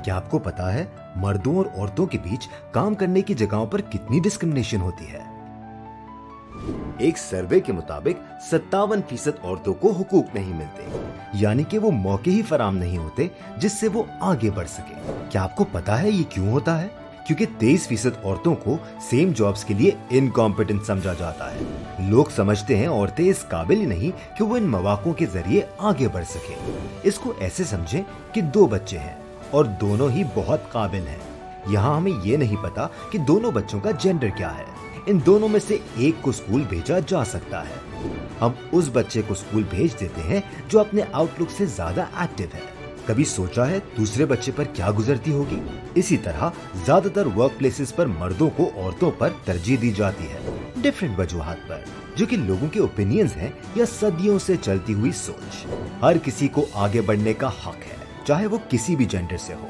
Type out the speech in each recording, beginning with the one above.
क्या आपको पता है मर्दों और औरतों के बीच काम करने की जगहों पर कितनी डिस्क्रिमिनेशन होती है? एक सर्वे के मुताबिक 57% औरतों को हुकूक नहीं मिलते, यानी कि वो मौके ही फराम नहीं होते जिससे वो आगे बढ़ सके। क्या आपको पता है ये क्यों होता है? क्योंकि 23% औरतों को सेम जॉब्स के लिए इनकॉम्पिटेंट समझा जाता है। लोग समझते हैं औरतें इस काबिल ही नहीं कि वो इन मौकों के जरिए आगे बढ़ सके। इसको ऐसे समझें कि 2 बच्चे हैं और दोनों ही बहुत काबिल हैं। यहाँ हमें ये नहीं पता कि दोनों बच्चों का जेंडर क्या है। इन दोनों में से एक को स्कूल भेजा जा सकता है। हम उस बच्चे को स्कूल भेज देते हैं जो अपने आउटलुक से ज्यादा एक्टिव है। कभी सोचा है दूसरे बच्चे पर क्या गुजरती होगी? इसी तरह ज्यादातर वर्क प्लेसेस पर मर्दों को औरतों पर तरजीह दी जाती है, डिफरेंट वजूहात पर, जो कि लोगों के ओपिनियंस हैं या सदियों से चलती हुई सोच। हर किसी को आगे बढ़ने का हक है, चाहे वो किसी भी जेंडर से हो।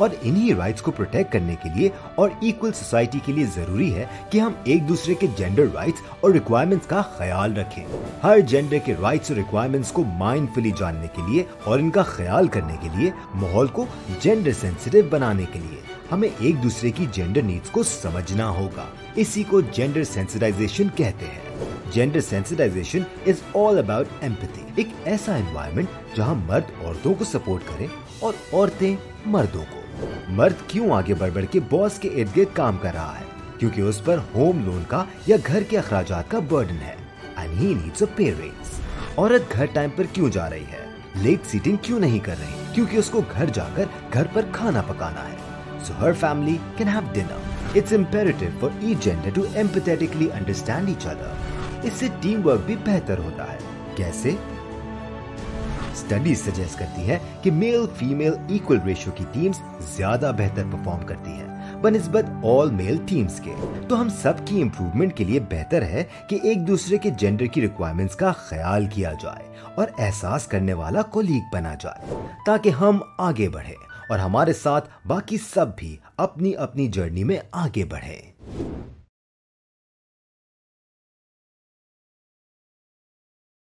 और इन्हीं राइट्स को प्रोटेक्ट करने के लिए और इक्वल सोसाइटी के लिए जरूरी है कि हम एक दूसरे के जेंडर राइट्स और रिक्वायरमेंट्स का ख्याल रखें। हर जेंडर के राइट्स और रिक्वायरमेंट्स को माइंडफुली जानने के लिए और इनका ख्याल करने के लिए, माहौल को जेंडर सेंसिटिव बनाने के लिए हमें एक दूसरे की जेंडर नीड्स को समझना होगा। इसी को जेंडर सेंसिटाइजेशन कहते हैं। Gender sensitisation is all about empathy, एक ऐसा एनवायरनमेंट जहां मर्द औरतों को सपोर्ट करें और औरतें मर्दों को। मर्द क्यों आगे बढ़ बढ़ के बॉस के इर्द गिर्द काम कर रहा है? क्योंकि उस पर होम लोन का या घर के अखराजात का बर्डन है एंड ही नीड्स अ पे रेज। औरत घर टाइम पर क्यों जा रही है? लेट सीटिंग क्यों नहीं कर रही? क्योंकि उसको घर जाकर घर पर खाना पकाना है, so her family can have dinner. It's imperative for each gender to empathetically understand each other. इससे टीम वर्क भी बेहतर होता है। कैसे? स्टडीज सजेस्ट करती है कि मेल फीमेल इक्वल रेशियो की टीम्स ज्यादा बेहतर परफॉर्म करती हैं बनिस्बत ऑल मेल टीम्स के। तो हम सब की इम्प्रूवमेंट के लिए बेहतर है कि एक दूसरे के जेंडर की रिक्वायरमेंट्स का ख्याल किया जाए और एहसास करने वाला कोलीग बना जाए, ताकि हम आगे बढ़े और हमारे साथ बाकी सब भी अपनी अपनी जर्नी में आगे बढ़े।